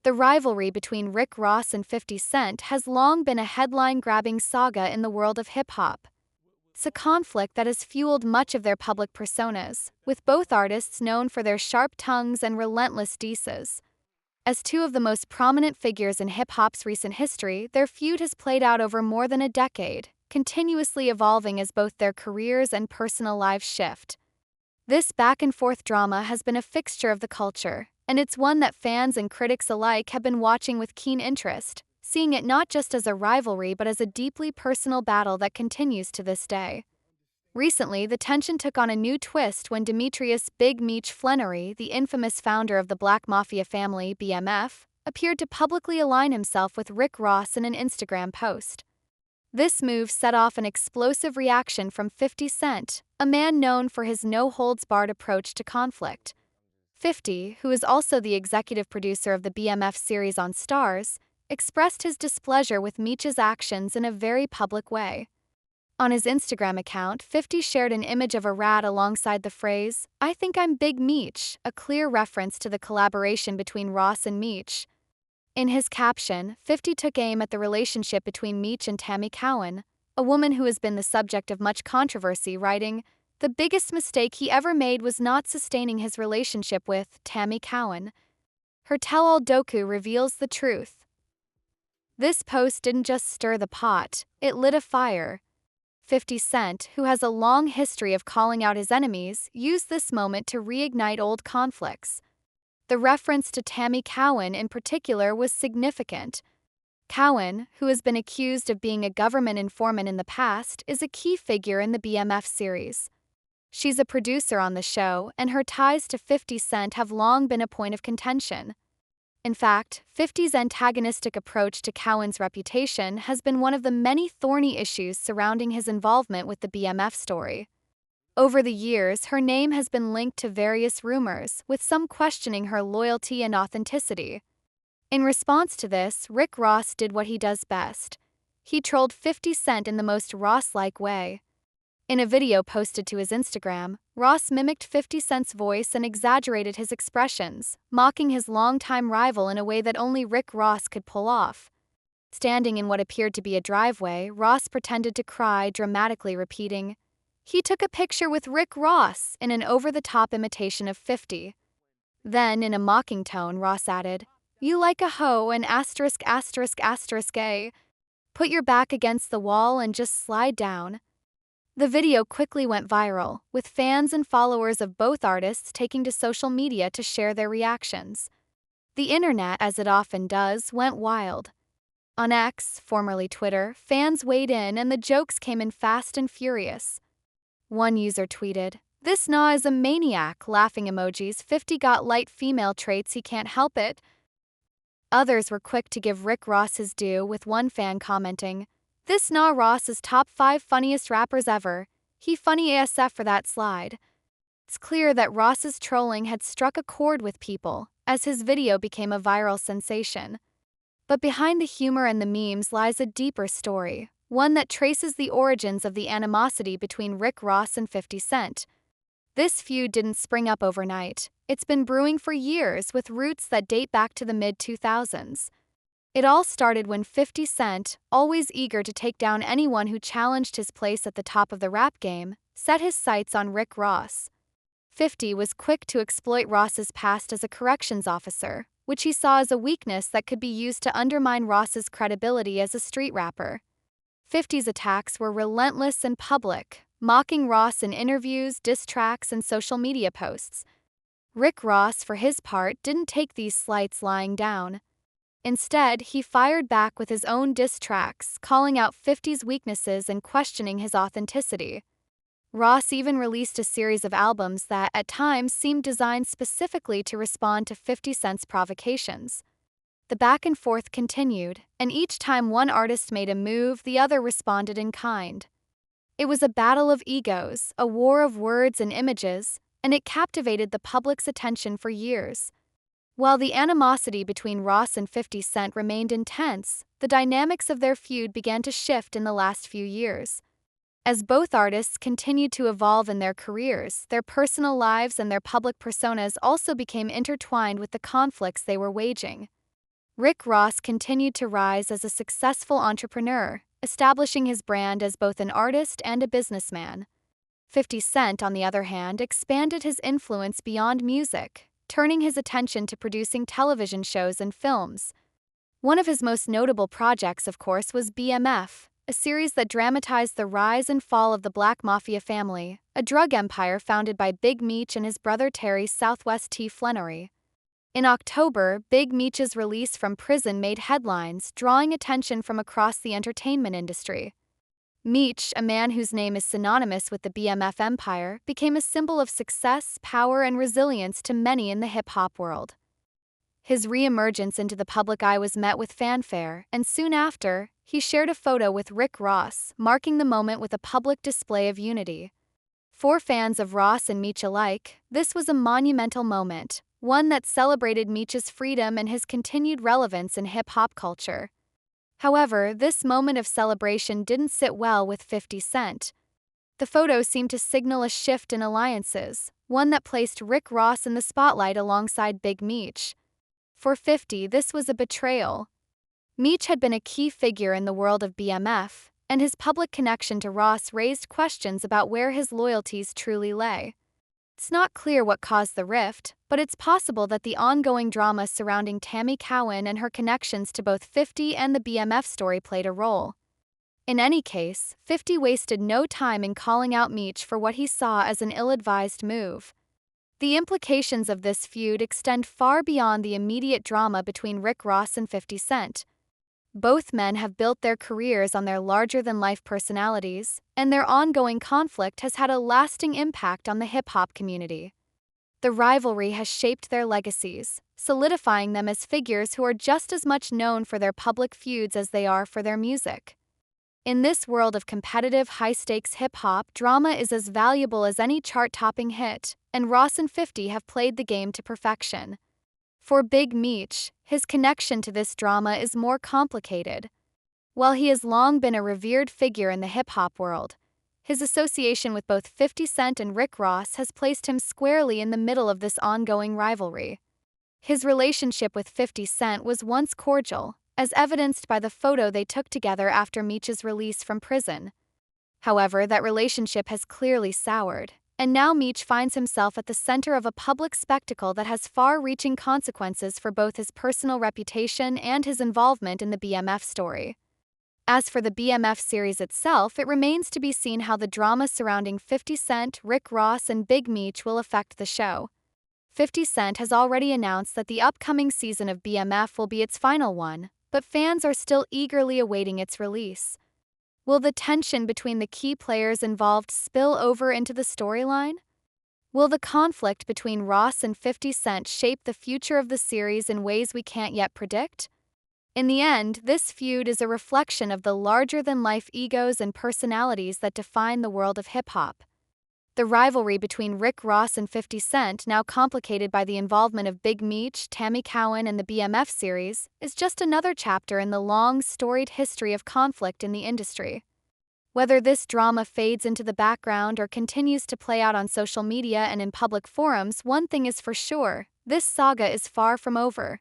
The rivalry between Rick Ross and 50 Cent has long been a headline-grabbing saga in the world of hip-hop. It's a conflict that has fueled much of their public personas, with both artists known for their sharp tongues and relentless disses. As two of the most prominent figures in hip-hop's recent history, their feud has played out over more than a decade, continuously evolving as both their careers and personal lives shift. This back-and-forth drama has been a fixture of the culture, and it's one that fans and critics alike have been watching with keen interest, seeing it not just as a rivalry but as a deeply personal battle that continues to this day. Recently, the tension took on a new twist when Demetrius "Big Meech" Flannery, the infamous founder of the Black Mafia family, BMF, appeared to publicly align himself with Rick Ross in an Instagram post. This move set off an explosive reaction from 50 Cent, a man known for his no-holds-barred approach to conflict. 50, who is also the executive producer of the BMF series on Stars, expressed his displeasure with Meech's actions in a very public way. On his Instagram account, 50 shared an image of a rat alongside the phrase, "I think I'm Big Meech," a clear reference to the collaboration between Ross and Meech. In his caption, 50 took aim at the relationship between Meech and Tammy Cowan, a woman who has been the subject of much controversy, writing, "The biggest mistake he ever made was not sustaining his relationship with Tammy Cowan. Her tell-all docu reveals the truth." This post didn't just stir the pot, it lit a fire. 50 Cent, who has a long history of calling out his enemies, used this moment to reignite old conflicts. The reference to Tammy Cowan in particular was significant. Cowan, who has been accused of being a government informant in the past, is a key figure in the BMF series. She's a producer on the show, and her ties to 50 Cent have long been a point of contention. In fact, 50's antagonistic approach to Cowan's reputation has been one of the many thorny issues surrounding his involvement with the BMF story. Over the years, her name has been linked to various rumors, with some questioning her loyalty and authenticity. In response to this, Rick Ross did what he does best. He trolled 50 Cent in the most Ross-like way. In a video posted to his Instagram, Ross mimicked 50 Cent's voice and exaggerated his expressions, mocking his longtime rival in a way that only Rick Ross could pull off. Standing in what appeared to be a driveway, Ross pretended to cry, dramatically repeating, "He took a picture with Rick Ross," in an over-the-top imitation of 50. Then, in a mocking tone, Ross added, "You like a hoe and asterisk asterisk asterisk A. Put your back against the wall and just slide down." The video quickly went viral, with fans and followers of both artists taking to social media to share their reactions. The internet, as it often does, went wild. On X, formerly Twitter, fans weighed in and the jokes came in fast and furious. One user tweeted, "This nah is a maniac," laughing emojis. 50 got light female traits, he can't help it. Others were quick to give Rick Ross his due, with one fan commenting, "This nah Ross is top 5 funniest rappers ever. He funny ASF for that slide." It's clear that Ross's trolling had struck a chord with people, as his video became a viral sensation. But behind the humor and the memes lies a deeper story, one that traces the origins of the animosity between Rick Ross and 50 Cent. This feud didn't spring up overnight. It's been brewing for years, with roots that date back to the mid-2000s. It all started when 50 Cent, always eager to take down anyone who challenged his place at the top of the rap game, set his sights on Rick Ross. 50 was quick to exploit Ross's past as a corrections officer, which he saw as a weakness that could be used to undermine Ross's credibility as a street rapper. 50's attacks were relentless and public, mocking Ross in interviews, diss tracks, and social media posts. Rick Ross, for his part, didn't take these slights lying down. Instead, he fired back with his own diss tracks, calling out 50's weaknesses and questioning his authenticity. Ross even released a series of albums that, at times, seemed designed specifically to respond to 50 Cent's provocations. The back and forth continued, and each time one artist made a move, the other responded in kind. It was a battle of egos, a war of words and images, and it captivated the public's attention for years. While the animosity between Ross and 50 Cent remained intense, the dynamics of their feud began to shift in the last few years. As both artists continued to evolve in their careers, their personal lives and their public personas also became intertwined with the conflicts they were waging. Rick Ross continued to rise as a successful entrepreneur, establishing his brand as both an artist and a businessman. 50 Cent, on the other hand, expanded his influence beyond music, turning his attention to producing television shows and films. One of his most notable projects, of course, was BMF, a series that dramatized the rise and fall of the Black Mafia family, a drug empire founded by Big Meech and his brother Terry Southwest T. Flannery. In October, Big Meech's release from prison made headlines, drawing attention from across the entertainment industry. Meech, a man whose name is synonymous with the BMF empire, became a symbol of success, power, and resilience to many in the hip-hop world. His re-emergence into the public eye was met with fanfare, and soon after, he shared a photo with Rick Ross, marking the moment with a public display of unity. For fans of Ross and Meech alike, this was a monumental moment, one that celebrated Meech's freedom and his continued relevance in hip-hop culture. However, this moment of celebration didn't sit well with 50 Cent. The photo seemed to signal a shift in alliances, one that placed Rick Ross in the spotlight alongside Big Meech. For 50, this was a betrayal. Meech had been a key figure in the world of BMF, and his public connection to Ross raised questions about where his loyalties truly lay. It's not clear what caused the rift, but it's possible that the ongoing drama surrounding Tammy Cowan and her connections to both 50 and the BMF story played a role. In any case, 50 wasted no time in calling out Meech for what he saw as an ill-advised move. The implications of this feud extend far beyond the immediate drama between Rick Ross and 50 Cent. Both men have built their careers on their larger-than-life personalities, and their ongoing conflict has had a lasting impact on the hip-hop community. The rivalry has shaped their legacies, solidifying them as figures who are just as much known for their public feuds as they are for their music. In this world of competitive, high-stakes hip-hop, drama is as valuable as any chart-topping hit, and Ross and 50 have played the game to perfection. For Big Meech, his connection to this drama is more complicated. While he has long been a revered figure in the hip-hop world, his association with both 50 Cent and Rick Ross has placed him squarely in the middle of this ongoing rivalry. His relationship with 50 Cent was once cordial, as evidenced by the photo they took together after Meech's release from prison. However, that relationship has clearly soured, and now Meech finds himself at the center of a public spectacle that has far-reaching consequences for both his personal reputation and his involvement in the BMF story. As for the BMF series itself, it remains to be seen how the drama surrounding 50 Cent, Rick Ross, and Big Meech will affect the show. 50 Cent has already announced that the upcoming season of BMF will be its final one, but fans are still eagerly awaiting its release. Will the tension between the key players involved spill over into the storyline? Will the conflict between Ross and 50 Cent shape the future of the series in ways we can't yet predict? In the end, this feud is a reflection of the larger-than-life egos and personalities that define the world of hip-hop. The rivalry between Rick Ross and 50 Cent, now complicated by the involvement of Big Meech, Tammy Cowan, and the BMF series, is just another chapter in the long, storied history of conflict in the industry. Whether this drama fades into the background or continues to play out on social media and in public forums, one thing is for sure: this saga is far from over.